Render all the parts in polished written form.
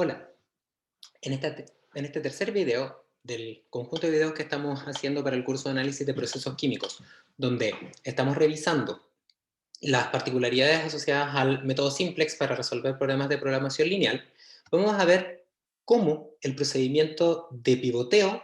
Hola, en este tercer video del conjunto de videos que estamos haciendo para el curso de análisis de procesos químicos, donde estamos revisando las particularidades asociadas al método Simplex para resolver problemas de programación lineal, vamos a ver cómo el procedimiento de pivoteo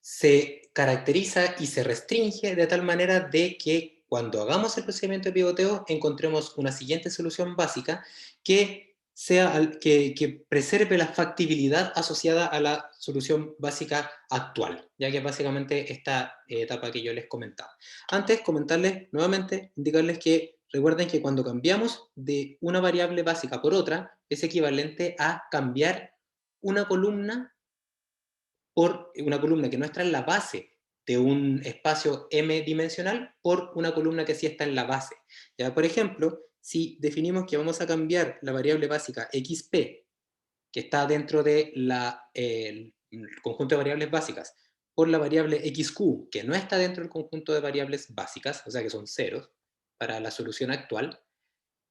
se caracteriza y se restringe de tal manera de que cuando hagamos el procedimiento de pivoteo encontremos una siguiente solución básica que, que preserve la factibilidad asociada a la solución básica actual, ya que es básicamente esta etapa que yo les comentaba. Antes, comentarles nuevamente, indicarles que recuerden que cuando cambiamos de una variable básica por otra, es equivalente a cambiar una columna por una columna que no está en la base de un espacio m dimensional por una columna que sí está en la base. Ya, por ejemplo, si definimos que vamos a cambiar la variable básica xp, que está dentro de el conjunto de variables básicas, por la variable xq, que no está dentro del conjunto de variables básicas, o sea que son ceros, para la solución actual,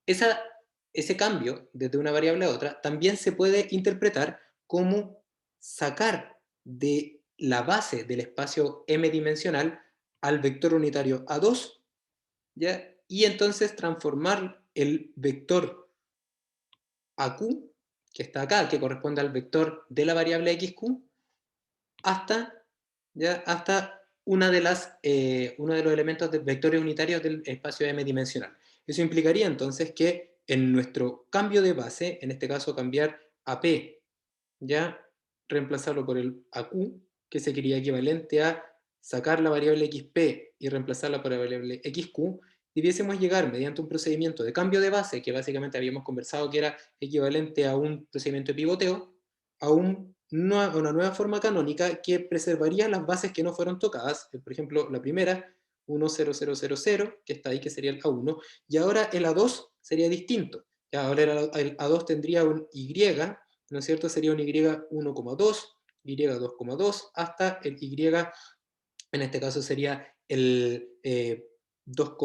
esa, ese cambio desde una variable a otra también se puede interpretar como sacar de la base del espacio m dimensional al vector unitario A2, ¿ya? Y entonces transformar el vector AQ, que está acá, que corresponde al vector de la variable XQ, hasta, ¿ya? Hasta uno de los elementos de vectores unitarios del espacio m dimensional. Eso implicaría entonces que en nuestro cambio de base, en este caso cambiar a P, ya reemplazarlo por el AQ, que sería equivalente a sacar la variable XP y reemplazarla por la variable XQ, debiésemos llegar mediante un procedimiento de cambio de base, que básicamente habíamos conversado que era equivalente a un procedimiento de pivoteo, a una nueva forma canónica que preservaría las bases que no fueron tocadas, por ejemplo, la primera, 10000, que está ahí, que sería el A1, y ahora el A2 sería distinto. Ya, ahora el A2 tendría un Y, ¿no es cierto? Sería un Y1,2, Y2,2, hasta el Y, en este caso sería el 2,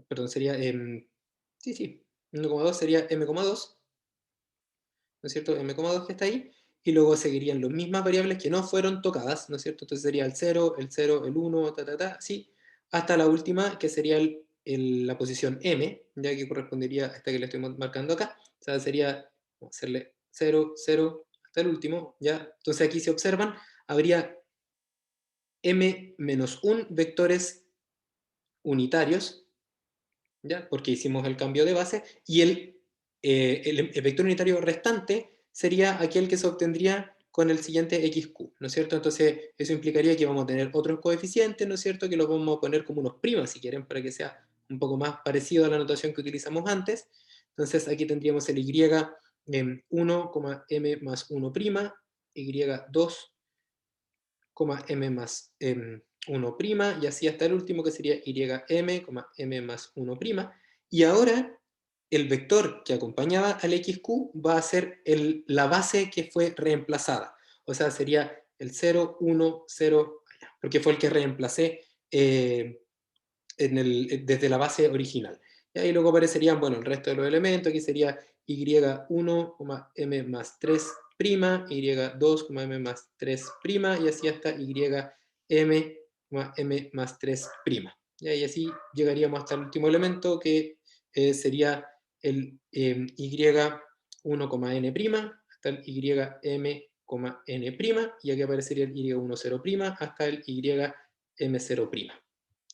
perdón, sería, sí, sí, 1,2 sería M,2, ¿no es cierto? M,2 que está ahí, y luego seguirían las mismas variables que no fueron tocadas, ¿no es cierto? Entonces sería el 0, el 1, así, hasta la última, que sería la posición M, ya que correspondería a esta que le estoy marcando acá, o sea, sería, vamos a hacerle 0, 0, hasta el último, ¿ya? Entonces aquí si observan, habría M-1 vectores unitarios, ¿ya? Porque hicimos el cambio de base, y el vector unitario restante sería aquel que se obtendría con el siguiente xq, ¿no es cierto? Entonces eso implicaría que vamos a tener otros coeficientes, ¿no es cierto? Que los vamos a poner como unos primas, si quieren, para que sea un poco más parecido a la notación que utilizamos antes. Entonces aquí tendríamos el y 1, m más 1 prima, y2, m más 1 prima, y así hasta el último que sería m más 1 prima. Y ahora el vector que acompañaba al xq va a ser la base que fue reemplazada. O sea, sería el 0, 1, 0, porque fue el que reemplacé desde la base original. Y ahí luego aparecerían, bueno, el resto de los elementos. Aquí sería y1, m más 3 prima, y2, m más 3 prima, y así hasta m, m más 3 prima. Y así llegaríamos hasta el último elemento, que sería el y1, n prima, hasta el ym, n prima, y aquí aparecería el y1, 0 prima, hasta el ym0 prima.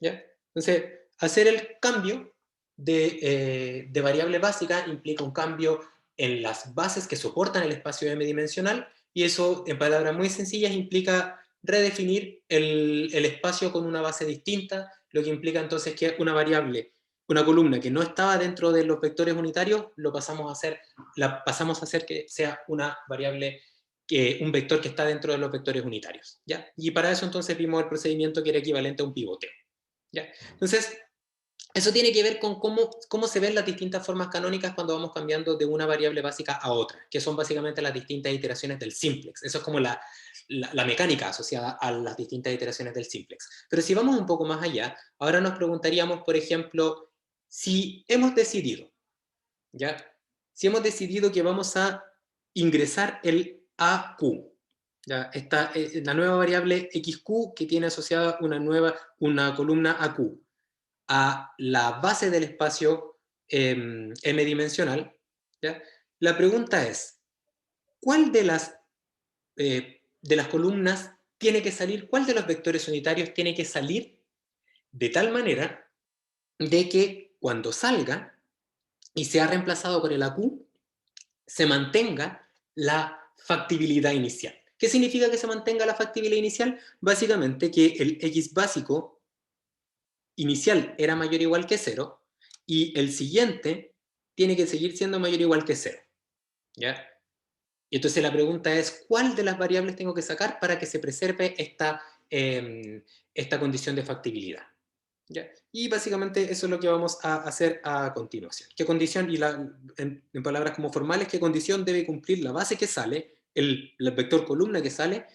¿Ya? Entonces, hacer el cambio de variable básica implica un cambio en las bases que soportan el espacio m-dimensional, y eso, en palabras muy sencillas, implica redefinir el espacio con una base distinta, lo que implica entonces que una variable, una columna que no estaba dentro de los vectores unitarios, la pasamos a hacer que sea una variable, un vector que está dentro de los vectores unitarios, ¿ya? Y para eso entonces vimos el procedimiento que era equivalente a un pivoteo, ¿ya? Entonces, eso tiene que ver con cómo se ven las distintas formas canónicas cuando vamos cambiando de una variable básica a otra, que son básicamente las distintas iteraciones del simplex. Eso es como la mecánica asociada a las distintas iteraciones del simplex. Pero si vamos un poco más allá, ahora nos preguntaríamos, por ejemplo, si hemos decidido, ¿ya? si hemos decidido que vamos a ingresar el AQ, ¿ya? Esta, la nueva variable XQ que tiene asociada una columna AQ, a la base del espacio m-dimensional, ¿ya? La pregunta es, ¿cuál de las columnas tiene que salir, cuál de los vectores unitarios tiene que salir de tal manera de que cuando salga y sea reemplazado por el AQ, se mantenga la factibilidad inicial? ¿Qué significa que se mantenga la factibilidad inicial? Básicamente que el X básico inicial era mayor o igual que 0 y el siguiente tiene que seguir siendo mayor o igual que 0. ¿Ya? Y entonces la pregunta es, ¿cuál de las variables tengo que sacar para que se preserve esta condición de factibilidad? ¿Ya? Y básicamente eso es lo que vamos a hacer a continuación. ¿Qué condición, y en palabras como formales, qué condición debe cumplir la base que sale, el vector columna que sale,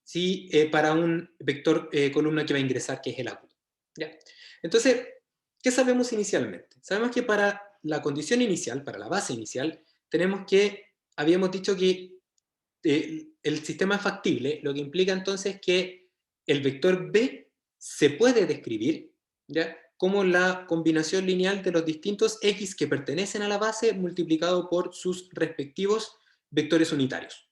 si, para un vector columna que va a ingresar, que es el AQ? ¿Ya? Entonces, ¿qué sabemos inicialmente? Sabemos que para la condición inicial, para la base inicial, habíamos dicho que el sistema es factible, lo que implica entonces que el vector B se puede describir, ¿ya?, como la combinación lineal de los distintos X que pertenecen a la base multiplicado por sus respectivos vectores unitarios.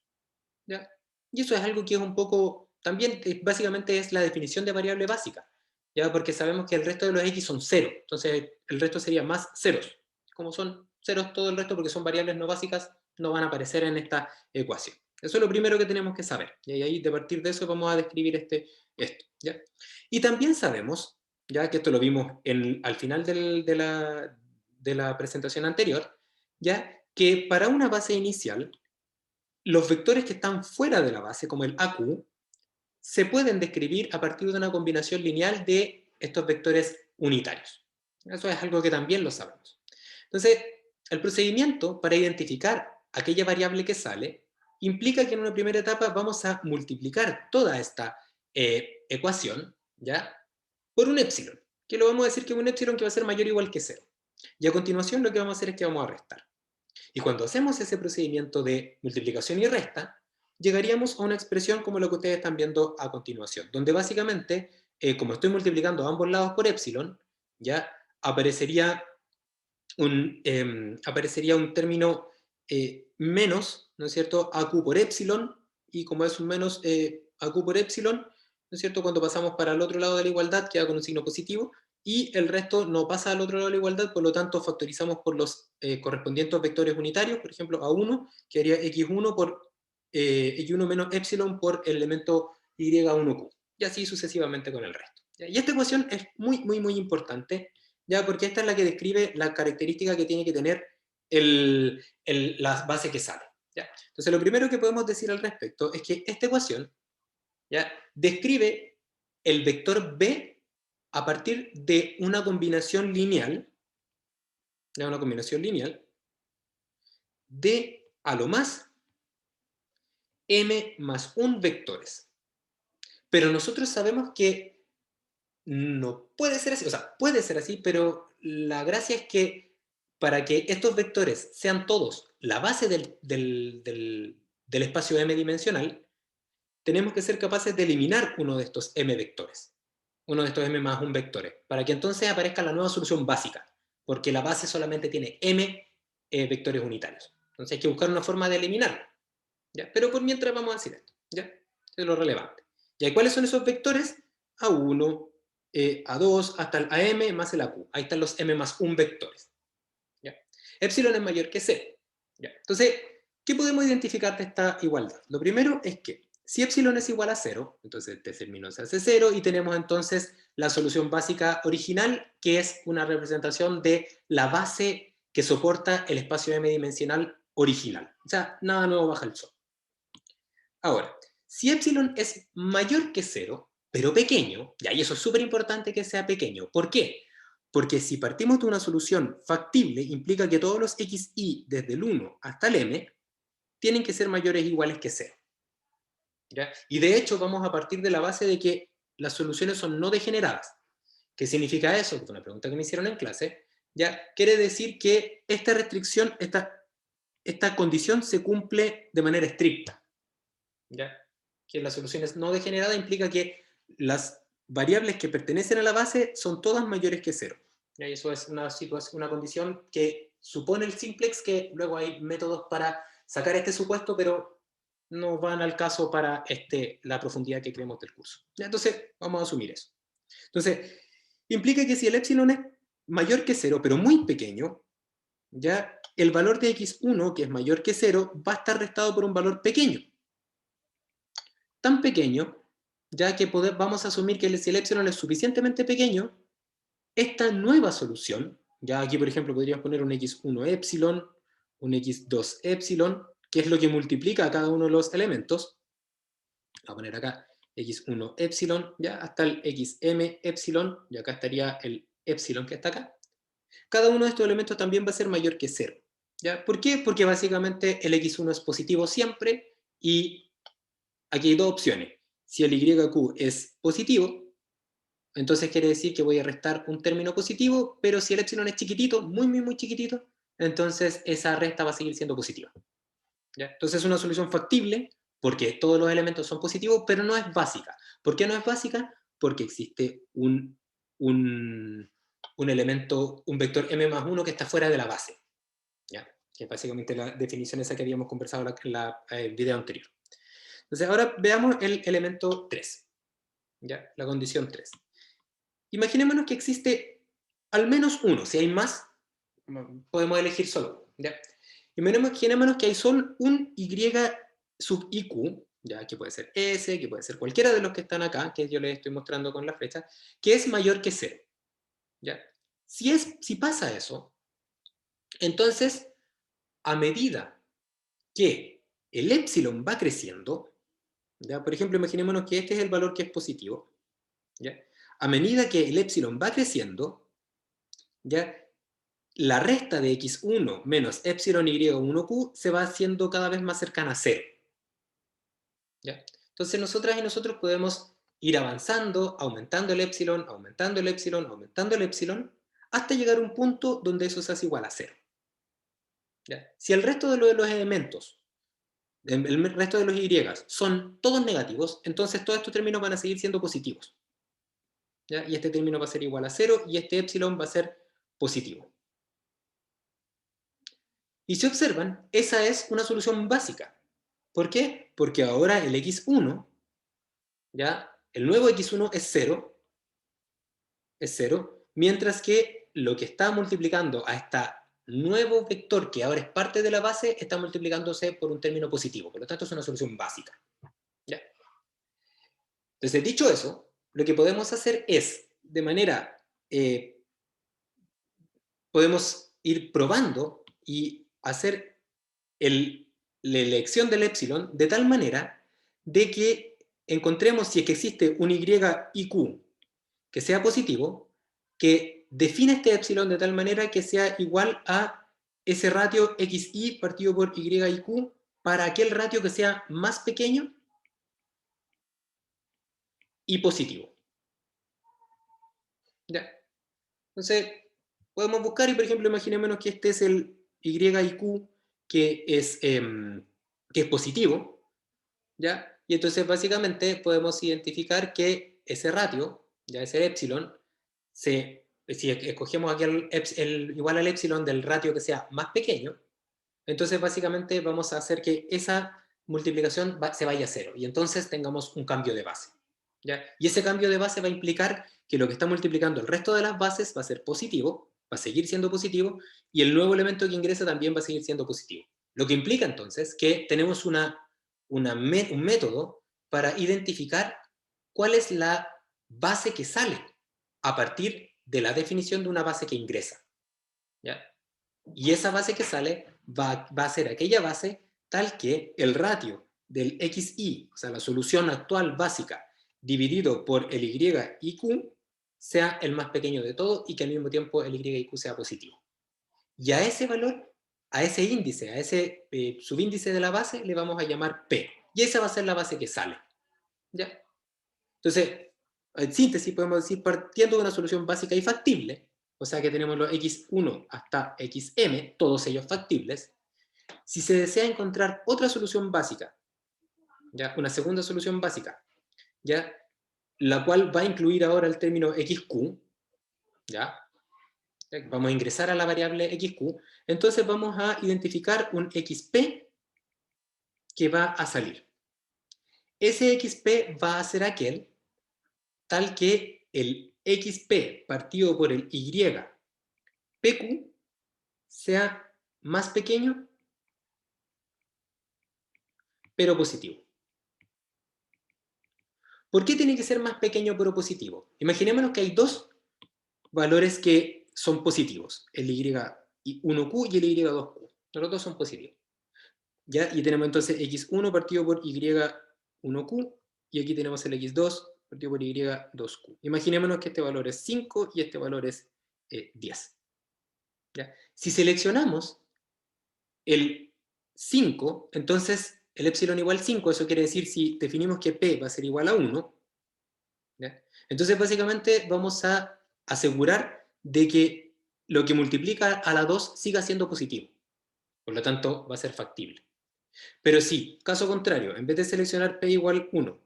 ¿Ya? Y eso es algo que es un poco, también básicamente es la definición de variable básica, ¿ya? Porque sabemos que el resto de los X son cero, entonces el resto sería más ceros. Como son ceros todo el resto porque son variables no básicas, no van a aparecer en esta ecuación. Eso es lo primero que tenemos que saber. Y ahí, de partir de eso, vamos a describir esto. ¿Ya? Y también sabemos, ya que esto lo vimos al final de la presentación anterior, ya que para una base inicial, los vectores que están fuera de la base, como el AQ, se pueden describir a partir de una combinación lineal de estos vectores unitarios. Eso es algo que también lo sabemos. Entonces, el procedimiento para identificar aquella variable que sale implica que en una primera etapa vamos a multiplicar toda esta ecuación, ¿ya?, por un epsilon, que lo vamos a decir que es un epsilon que va a ser mayor o igual que 0. Y a continuación lo que vamos a hacer es que vamos a restar. Y cuando hacemos ese procedimiento de multiplicación y resta, llegaríamos a una expresión como lo que ustedes están viendo a continuación, donde básicamente, como estoy multiplicando a ambos lados por epsilon, ya aparecería un término menos, ¿no es cierto?, AQ por epsilon, y como es un menos AQ por epsilon, ¿no es cierto?, cuando pasamos para el otro lado de la igualdad queda con un signo positivo, y el resto no pasa al otro lado de la igualdad, por lo tanto factorizamos por los correspondientes vectores unitarios, por ejemplo A1, que haría x1 por x1 menos epsilon por el elemento y1q, y así sucesivamente con el resto. Y esta ecuación es muy, muy, muy importante, ya, porque esta es la que describe la característica que tiene que tener la base que sale. ¿Ya? Entonces, lo primero que podemos decir al respecto es que esta ecuación, ¿ya?, describe el vector B a partir de una combinación lineal, ¿ya?, una combinación lineal de a lo más m más 1 vectores. Pero nosotros sabemos que no puede ser así, o sea, puede ser así, pero la gracia es que para que estos vectores sean todos la base del espacio m-dimensional, tenemos que ser capaces de eliminar uno de estos m vectores, uno de estos m más 1 vectores, para que entonces aparezca la nueva solución básica, porque la base solamente tiene m vectores unitarios. Entonces hay que buscar una forma de eliminarlo, ¿ya? Pero por mientras vamos a decir esto, ¿ya? Eso es lo relevante. ¿Y cuáles son esos vectores? A1, A2, hasta el AM más el AQ. Ahí están los m más 1 vectores. ¿Ya? Epsilon es mayor que 0. ¿Ya? Entonces, ¿qué podemos identificar de esta igualdad? Lo primero es que si epsilon es igual a 0, entonces este término se hace 0 y tenemos entonces la solución básica original, que es una representación de la base que soporta el espacio m-dimensional original. O sea, nada nuevo bajo el sol. Ahora, si epsilon es mayor que 0, pero pequeño, y eso es súper importante que sea pequeño. ¿Por qué? Porque si partimos de una solución factible, implica que todos los xi desde el 1 hasta el m tienen que ser mayores o iguales que 0. ¿Ya? Y de hecho vamos a partir de la base de que las soluciones son no degeneradas. ¿Qué significa eso? Es una pregunta que me hicieron en clase. ¿Ya? Quiere decir que esta restricción, esta condición se cumple de manera estricta. ¿Ya? Que la solución es no degenerada implica que las variables que pertenecen a la base son todas mayores que 0. Y eso es una condición que supone el simplex, que luego hay métodos para sacar este supuesto, pero no van al caso para la profundidad que creemos del curso. ¿Ya? Entonces, vamos a asumir eso. Entonces, implica que si el epsilon es mayor que 0, pero muy pequeño, ya el valor de x1, que es mayor que 0, va a estar restado por un valor pequeño. Tan pequeño, ya que vamos a asumir que si el epsilon es suficientemente pequeño, esta nueva solución, ya aquí por ejemplo podríamos poner un x1 epsilon, un x2 epsilon, que es lo que multiplica a cada uno de los elementos. Voy a poner acá x1 epsilon, ya hasta el xm epsilon, y acá estaría el epsilon que está acá. Cada uno de estos elementos también va a ser mayor que 0. ¿Ya? ¿Por qué? Porque básicamente el x1 es positivo siempre, y aquí hay dos opciones. Si el YQ es positivo, entonces quiere decir que voy a restar un término positivo, pero si el epsilon es chiquitito, muy, muy, muy chiquitito, entonces esa resta va a seguir siendo positiva. ¿Ya? Entonces es una solución factible, porque todos los elementos son positivos, pero no es básica. ¿Por qué no es básica? Porque existe un elemento, un vector m más 1 que está fuera de la base. ¿Ya? Que es básicamente la definición esa que habíamos conversado en el video anterior. Entonces ahora veamos el elemento 3, ¿ya? La condición 3. Imaginémonos que existe al menos uno, si hay más, podemos elegir solo, ¿ya? Imaginémonos que hay solo un y sub iq, ¿ya? Que puede ser s, que puede ser cualquiera de los que están acá, que yo les estoy mostrando con la flecha, que es mayor que 0, ¿ya? Si pasa eso, entonces, a medida que el epsilon va creciendo, ¿ya? Por ejemplo, imaginémonos que este es el valor que es positivo, ¿ya? A medida que el epsilon va creciendo, ¿ya? La resta de x1 menos epsilon y1q se va haciendo cada vez más cercana a 0. ¿Ya? Entonces nosotras y nosotros podemos ir avanzando, aumentando el epsilon, aumentando el epsilon, aumentando el epsilon, hasta llegar a un punto donde eso se hace igual a 0. ¿Ya? Si el resto de los elementos, el resto de los y son todos negativos, entonces todos estos términos van a seguir siendo positivos. ¿Ya? Y este término va a ser igual a 0 y este epsilon va a ser positivo. Y si observan, esa es una solución básica. ¿Por qué? Porque ahora el x1, ¿ya? El nuevo x1 es 0, mientras que lo que está multiplicando a este nuevo vector, que ahora es parte de la base, está multiplicándose por un término positivo. Por lo tanto, es una solución básica. ¿Ya? Entonces, dicho eso, lo que podemos hacer es, de manera, podemos ir probando y hacer la elección del epsilon de tal manera de que encontremos si es que existe un YIQ que sea positivo, que define este epsilon de tal manera que sea igual a ese ratio XI partido por YIQ para aquel ratio que sea más pequeño y positivo. ¿Ya? Entonces, podemos buscar y, por ejemplo, imaginémonos que este es el YIQ que es positivo, ¿ya? Y entonces, básicamente, podemos identificar que ese ratio, ya ese epsilon, si escogemos aquí igual al epsilon del ratio que sea más pequeño, entonces, básicamente, vamos a hacer que esa multiplicación se vaya a 0, y entonces tengamos un cambio de base. ¿Ya? Y ese cambio de base va a implicar que lo que está multiplicando el resto de las bases va a ser positivo, va a seguir siendo positivo, y el nuevo elemento que ingresa también va a seguir siendo positivo. Lo que implica entonces que tenemos un método para identificar cuál es la base que sale a partir de la definición de una base que ingresa. ¿Ya? Y esa base que sale va a ser aquella base tal que el ratio del xi, o sea, la solución actual básica, dividido por el YIQ, sea el más pequeño de todo y que al mismo tiempo el YIQ sea positivo. Y a ese valor, a ese índice, a ese subíndice de la base, le vamos a llamar P. Y esa va a ser la base que sale. ¿Ya? Entonces, en síntesis podemos decir, partiendo de una solución básica y factible, o sea que tenemos los x1 hasta xm, todos ellos factibles, Si se desea encontrar otra solución básica, ¿ya? Una segunda solución básica, ¿ya? La cual va a incluir ahora el término xq, ¿ya? Vamos a ingresar a la variable xq, entonces vamos a identificar un xp que va a salir. Ese xp va a ser aquel tal que el xp partido por el ypq sea más pequeño pero positivo. ¿Por qué tiene que ser más pequeño pero positivo? Imaginémonos que hay dos valores que son positivos, el y1q y el y2q. Los dos son positivos. ¿Ya? Y tenemos entonces x1 partido por y1q, y aquí tenemos el x2 partido por y2q. Imaginémonos que este valor es 5 y este valor es 10. ¿Ya? Si seleccionamos el 5, entonces el epsilon igual 5, eso quiere decir si definimos que p va a ser igual a 1, ¿ya? Entonces básicamente vamos a asegurar de que lo que multiplica a la 2 siga siendo positivo. Por lo tanto, va a ser factible. Pero si, caso contrario, en vez de seleccionar p igual 1,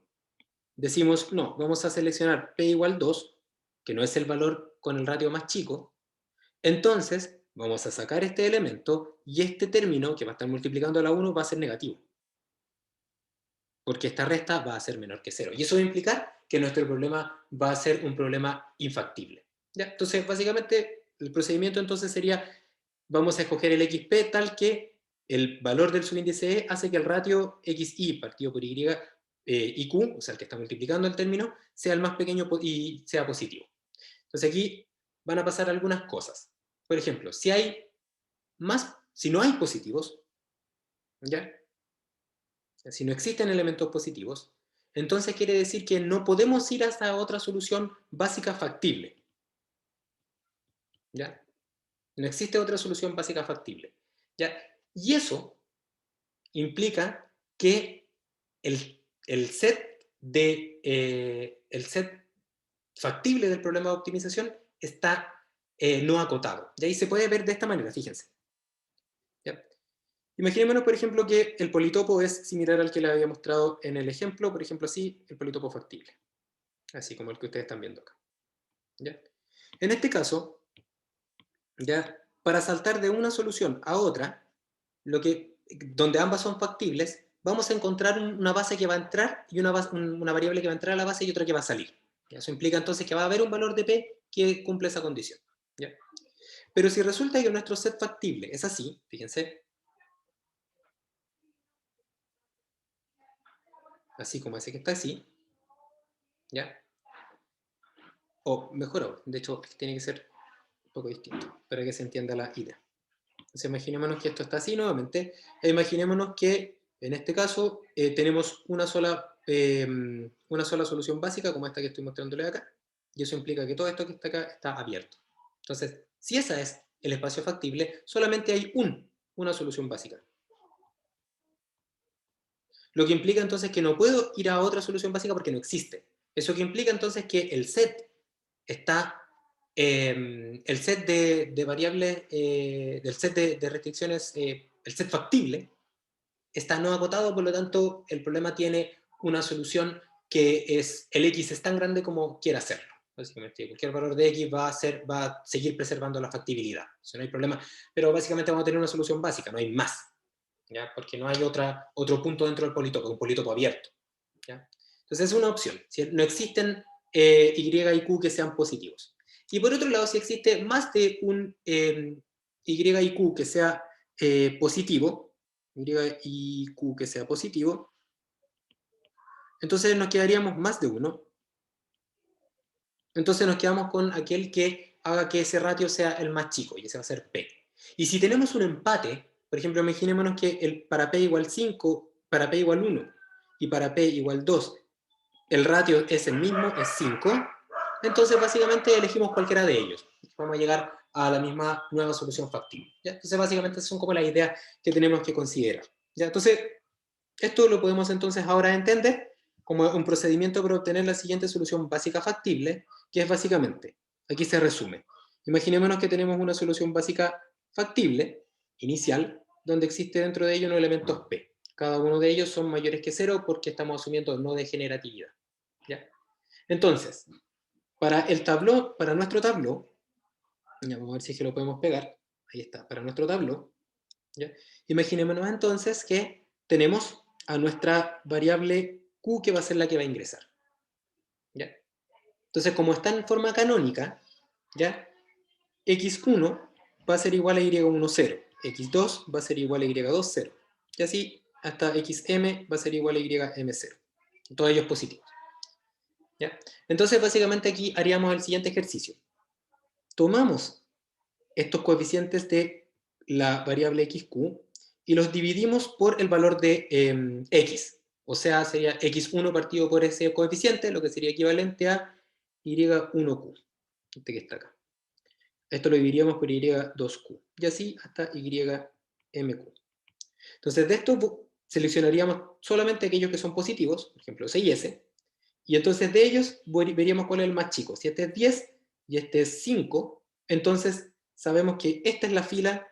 decimos, no, vamos a seleccionar p igual 2, que no es el valor con el ratio más chico, entonces vamos a sacar este elemento y este término, que va a estar multiplicando a la 1, va a ser negativo. Porque esta resta va a ser menor que 0. Y eso va a implicar que nuestro problema va a ser un problema infactible. ¿Ya? Entonces, básicamente, el procedimiento entonces sería, vamos a escoger el xp tal que el valor del subíndice e hace que el ratio xi partido por y iq, o sea, el que está multiplicando el término, sea el más pequeño y sea positivo. Entonces aquí van a pasar algunas cosas. Por ejemplo, si no hay positivos, ¿ya? Si no existen elementos positivos, entonces quiere decir que no podemos ir hasta otra solución básica factible. ¿Ya? No existe otra solución básica factible. ¿Ya? Y eso implica que el set factible del problema de optimización está no acotado. Y ahí se puede ver de esta manera, fíjense. ¿Ya? Imaginémonos, por ejemplo, que el politopo es similar al que le había mostrado en el ejemplo, por ejemplo, así, el politopo factible. Así como el que ustedes están viendo acá. ¿Ya? En este caso, ¿ya? Para saltar de una solución a otra, donde ambas son factibles, vamos a encontrar una base que va a entrar y una variable que va a entrar a la base y otra que va a salir. ¿Ya? Eso implica entonces que va a haber un valor de p que cumple esa condición. ¿Ya? Pero si resulta que nuestro set factible es así, fíjense, así como ese que está así, ¿ya? O mejor aún, de hecho, tiene que ser un poco distinto para que se entienda la idea. Entonces imaginémonos que esto está así nuevamente, e imaginémonos que en este caso tenemos una sola solución básica como esta que estoy mostrándoles acá, y eso implica que todo esto que está acá está abierto. Entonces, si ese es el espacio factible, solamente hay una solución básica. Lo que implica entonces que no puedo ir a otra solución básica porque no existe. Eso que implica entonces que el set está, el set de variables, del set de restricciones, el set factible, está no acotado, por lo tanto el problema tiene una solución que es, el x es tan grande como quiera hacerlo. Básicamente, cualquier valor de x va a seguir preservando la factibilidad. Eso no hay problema, pero básicamente vamos a tener una solución básica, no hay más. ¿Ya? Porque no hay otro punto dentro del politopo, un politopo abierto. ¿Ya? Entonces es una opción. Si no existen y y q que sean positivos. Y por otro lado, si existe más de un y y q que sea positivo, y q que sea positivo, entonces nos quedaríamos más de uno. Entonces nos quedamos con aquel que haga que ese ratio sea el más chico, y ese va a ser p. Y si tenemos un empate, por ejemplo, imaginémonos que para p igual 5, para p igual 1 y para p igual 2, el ratio es el mismo, es 5, entonces básicamente elegimos cualquiera de ellos. Vamos a llegar a la misma nueva solución factible. ¿Ya? Entonces básicamente son como las ideas que tenemos que considerar. ¿Ya? Entonces, esto lo podemos entonces ahora entender como un procedimiento para obtener la siguiente solución básica factible, que es básicamente, aquí se resume. Imaginémonos que tenemos una solución básica factible, inicial, donde existe dentro de ellos unos elementos P. Cada uno de ellos son mayores que 0 porque estamos asumiendo no degeneratividad. ¿Ya? Entonces, para nuestro tabló, ya, vamos a ver si es que lo podemos pegar. Ahí está, para nuestro tabló. ¿Ya? Imaginémonos entonces que tenemos a nuestra variable Q que va a ser la que va a ingresar. ¿Ya? Entonces, como está en forma canónica, ¿ya? x1 va a ser igual a y1, 0. x2 va a ser igual a y2, 0. Y así hasta xm va a ser igual a ym0. Todos ellos positivos. ¿Ya? Entonces, básicamente aquí haríamos el siguiente ejercicio. Tomamos estos coeficientes de la variable xq y los dividimos por el valor de x. O sea, sería x1 partido por ese coeficiente, lo que sería equivalente a y1q, este que está acá. Esto lo dividiríamos por y2q. Y así hasta ymq. Entonces, de esto seleccionaríamos solamente aquellos que son positivos, por ejemplo, 6 y s, y entonces de ellos veríamos cuál es el más chico. Si este es 10 y este es 5, entonces sabemos que esta es la fila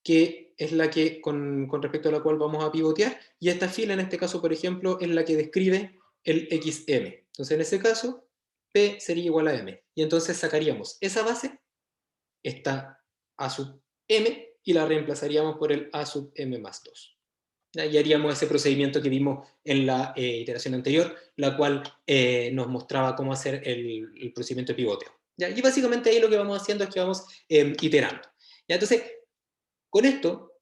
que es la que con respecto a la cual vamos a pivotear, y esta fila en este caso, por ejemplo, es la que describe el xm. Entonces en ese caso, p sería igual a m. Y entonces sacaríamos esa base, esta a sub m, y la reemplazaríamos por el a sub m más 2. Y haríamos ese procedimiento que vimos en la iteración anterior, la cual nos mostraba cómo hacer el procedimiento de pivoteo. ¿Ya? Y básicamente ahí lo que vamos haciendo es que vamos iterando. ¿Ya? Entonces, con esto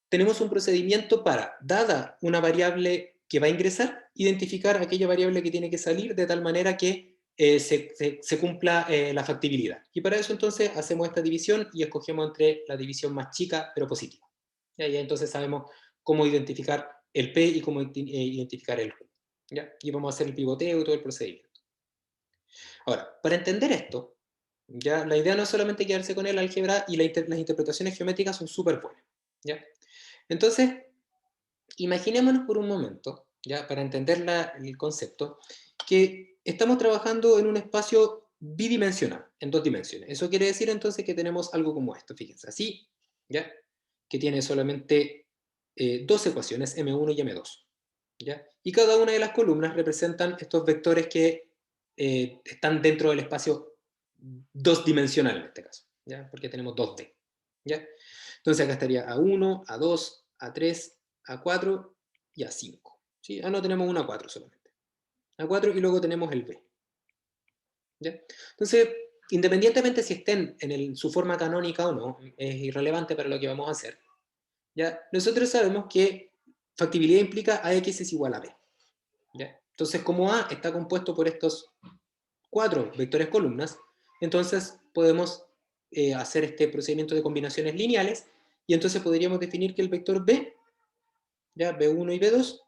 tenemos un procedimiento para, dada una variable que va a ingresar, identificar aquella variable que tiene que salir de tal manera que se cumpla la factibilidad. Y para eso entonces hacemos esta división y escogemos entre la división más chica pero positiva. ¿Ya? Y entonces sabemos cómo identificar el P y cómo identificar el Q. ¿Ya? Y vamos a hacer el pivoteo y todo el procedimiento. Ahora, para entender esto, ¿ya? La idea no es solamente quedarse con el álgebra, y las interpretaciones geométricas son súper buenas. ¿Ya? Entonces, imaginémonos por un momento, ¿ya? Para entender el concepto, que estamos trabajando en un espacio bidimensional, en 2 dimensiones. Eso quiere decir entonces que tenemos algo como esto, fíjense, así, ¿ya? Que tiene solamente 2 ecuaciones, m1 y m2. ¿Ya? Y cada una de las columnas representan estos vectores que están dentro del espacio 2-dimensional en este caso, ¿ya? Porque tenemos 2D. ¿Ya? Entonces acá estaría A1, A2, A3, A4 y A5. ¿Sí? Ah, no, tenemos un A4 solamente. A4 y luego tenemos el B. ¿Ya? Entonces, independientemente si estén en su forma canónica o no, es irrelevante para lo que vamos a hacer. ¿Ya? Nosotros sabemos que factibilidad implica AX es igual a B. ¿Ya? Entonces, como A está compuesto por estos 4 vectores columnas, entonces podemos hacer este procedimiento de combinaciones lineales, y entonces podríamos definir que el vector B, ¿ya? B1 y B2,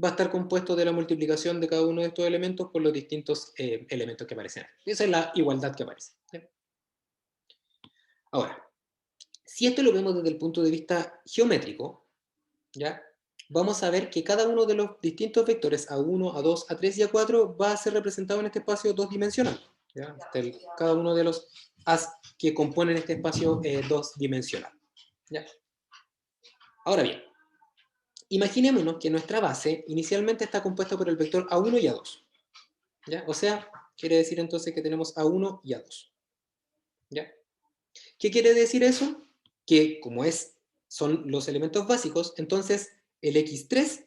va a estar compuesto de la multiplicación de cada uno de estos elementos por los distintos elementos que aparecen. Esa es la igualdad que aparece. ¿Ya? Ahora, si esto lo vemos desde el punto de vista geométrico, ¿ya? Vamos a ver que cada uno de los distintos vectores A1, A2, A3 y A4 va a ser representado en este espacio 2-dimensional. ¿Ya? Cada uno de los As que componen este espacio 2-dimensional. ¿Ya? Ahora bien, imaginémonos que nuestra base inicialmente está compuesta por el vector A1 y A2. ¿Ya? O sea, quiere decir entonces que tenemos A1 y A2. ¿Ya? ¿Qué quiere decir eso? Que como son los elementos básicos, entonces el x3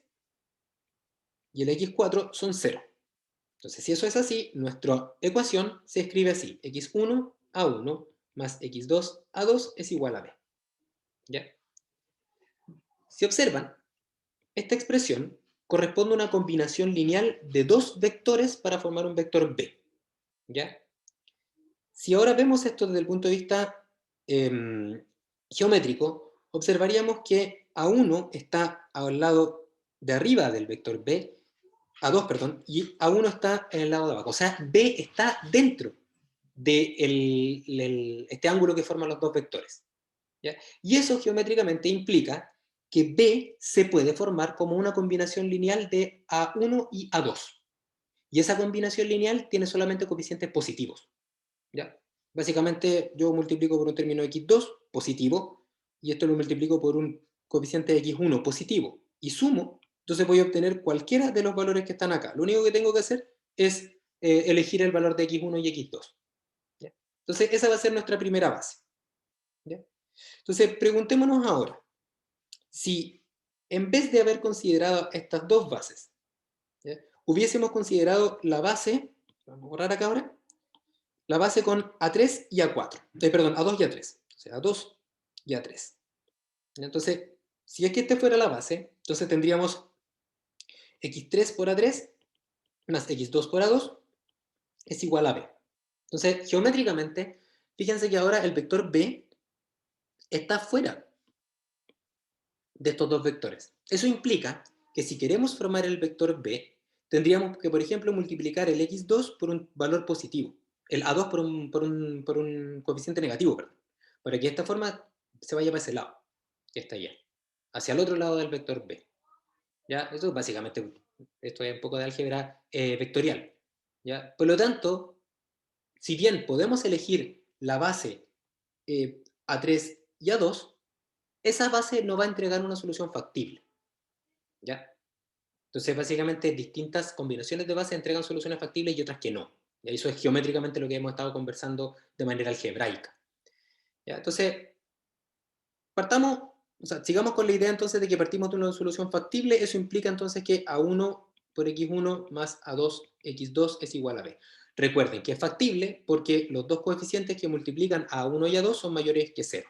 y el x4 son 0. Entonces, si eso es así, nuestra ecuación se escribe así: x1 a 1 más x2 a 2 es igual a b. ¿Ya? Si observan, esta expresión corresponde a una combinación lineal de 2 vectores para formar un vector b. ¿Ya? Si ahora vemos esto desde el punto de vista geométrico, observaríamos que A1 está al lado de arriba del vector B, A2, perdón, y A1 está en el lado de abajo. O sea, B está dentro de este ángulo que forman los 2 vectores. ¿Ya? Y eso geométricamente implica que B se puede formar como una combinación lineal de A1 y A2. Y esa combinación lineal tiene solamente coeficientes positivos. ¿Ya? Básicamente yo multiplico por un término x2 positivo, y esto lo multiplico por un coeficiente de x1 positivo y sumo, entonces voy a obtener cualquiera de los valores que están acá. Lo único que tengo que hacer es elegir el valor de x1 y x2. ¿Ya? Entonces esa va a ser nuestra primera base. ¿Ya? Entonces preguntémonos ahora, si en vez de haber considerado estas dos bases, ¿ya?, hubiésemos considerado la base, vamos a borrar acá ahora, la base con A3 y A4, perdón, A2 y A3, o sea, A2 y A3. Entonces, si es que este fuera la base, entonces tendríamos x3 por A3 más x2 por A2 es igual a B. Entonces, geométricamente, fíjense que ahora el vector B está fuera de estos dos vectores. Eso implica que si queremos formar el vector B, tendríamos que, por ejemplo, multiplicar el x2 por un valor positivo, el a2 por un coeficiente negativo, perdón, para que de esta forma se vaya para ese lado, que está allá, hacia el otro lado del vector B. ¿Ya? Eso básicamente, esto es un poco de álgebra vectorial. ¿Ya? Por lo tanto, si bien podemos elegir la base A3 y A2, esa base no va a entregar una solución factible. ¿Ya? Entonces, básicamente, distintas combinaciones de bases entregan soluciones factibles y otras que no. Y eso es geométricamente lo que hemos estado conversando de manera algebraica. ¿Ya? Entonces, partamos, o sea, sigamos con la idea entonces de que partimos de una solución factible. Eso implica entonces que A1 por x1 más A2 x2 es igual a B. Recuerden que es factible porque los dos coeficientes que multiplican a A1 y A2 son mayores que 0.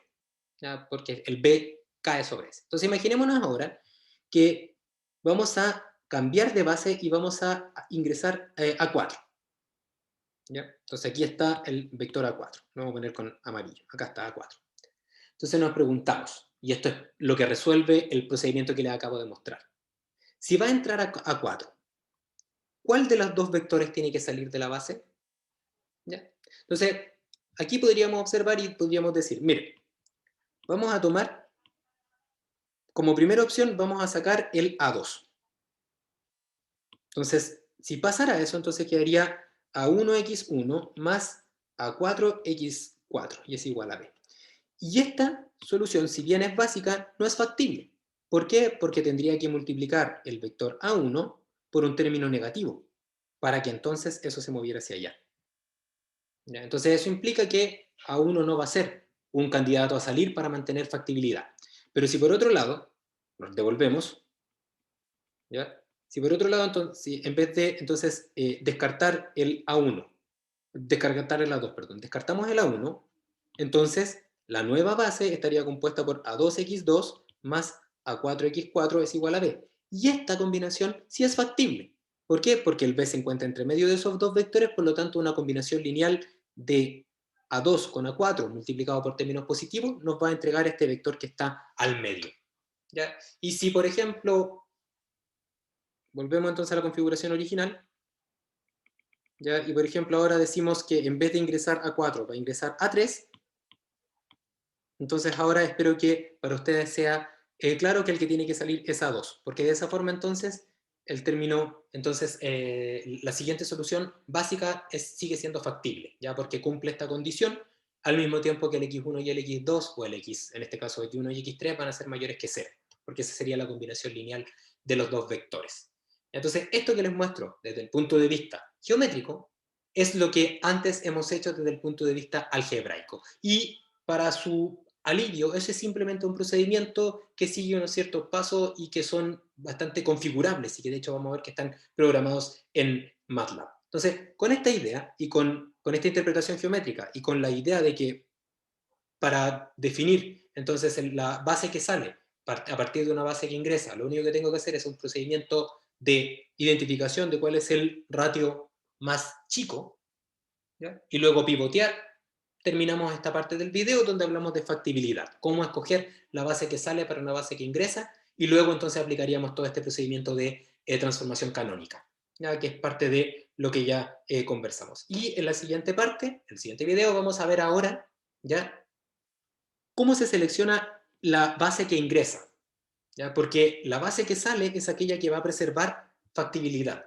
¿Ya? Porque el B cae sobre ese. Entonces, imaginémonos ahora que vamos a cambiar de base y vamos a ingresar A4. ¿Ya? Entonces aquí está el vector A4. Lo vamos a poner con amarillo. Acá está A4. Entonces nos preguntamos, y esto es lo que resuelve el procedimiento que les acabo de mostrar. Si va a entrar a A4, ¿cuál de los dos vectores tiene que salir de la base? ¿Ya? Entonces, aquí podríamos observar y podríamos decir, mire, vamos a tomar, como primera opción, vamos a sacar el A2. Entonces, si pasara eso, entonces quedaría A1x1 más A4x4, y es igual a B. Y esta solución, si bien es básica, no es factible. ¿Por qué? Porque tendría que multiplicar el vector A1 por un término negativo, para que entonces eso se moviera hacia allá. ¿Ya? Entonces eso implica que A1 no va a ser un candidato a salir para mantener factibilidad. Pero si por otro lado, nos devolvemos, ¿ya? Si por otro lado, entonces, si en vez de entonces, descartar el A1, descartar el A2, perdón, descartamos el A1, entonces la nueva base estaría compuesta por A2x2 más A4x4 es igual a B. Y esta combinación sí es factible. ¿Por qué? Porque el B se encuentra entre medio de esos dos vectores, por lo tanto una combinación lineal de A2 con A4 multiplicado por términos positivos nos va a entregar este vector que está al medio. ¿Ya? Y si, por ejemplo, volvemos entonces a la configuración original, ¿ya? Y por ejemplo ahora decimos que en vez de ingresar A4 va a ingresar A3, entonces ahora espero que para ustedes sea claro que el que tiene que salir es A2, porque de esa forma entonces el término, entonces la siguiente solución básica sigue siendo factible, ¿ya? Porque cumple esta condición al mismo tiempo que el x1 y el x2, o el x, en este caso x1 y x3, van a ser mayores que 0, porque esa sería la combinación lineal de los dos vectores. Entonces, esto que les muestro desde el punto de vista geométrico es lo que antes hemos hecho desde el punto de vista algebraico. Y para su alivio, ese es simplemente un procedimiento que sigue unos ciertos pasos y que son bastante configurables y que de hecho vamos a ver que están programados en MATLAB. Entonces, con esta idea y con esta interpretación geométrica y con la idea de que para definir entonces la base que sale a partir de una base que ingresa, lo único que tengo que hacer es un procedimiento de identificación de cuál es el ratio más chico, ¿ya? Y luego pivotear, terminamos esta parte del video donde hablamos de factibilidad, cómo escoger la base que sale para una base que ingresa, y luego entonces aplicaríamos todo este procedimiento de transformación canónica, ¿ya? Que es parte de lo que ya conversamos. Y en la siguiente parte, en el siguiente video, vamos a ver ahora, ¿ya?, cómo se selecciona la base que ingresa, ¿ya? Porque la base que sale es aquella que va a preservar factibilidad,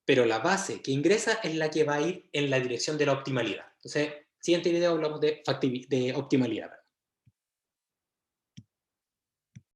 pero la base que ingresa es la que va a ir en la dirección de la optimalidad. Entonces, siguiente video hablamos de optimalidad.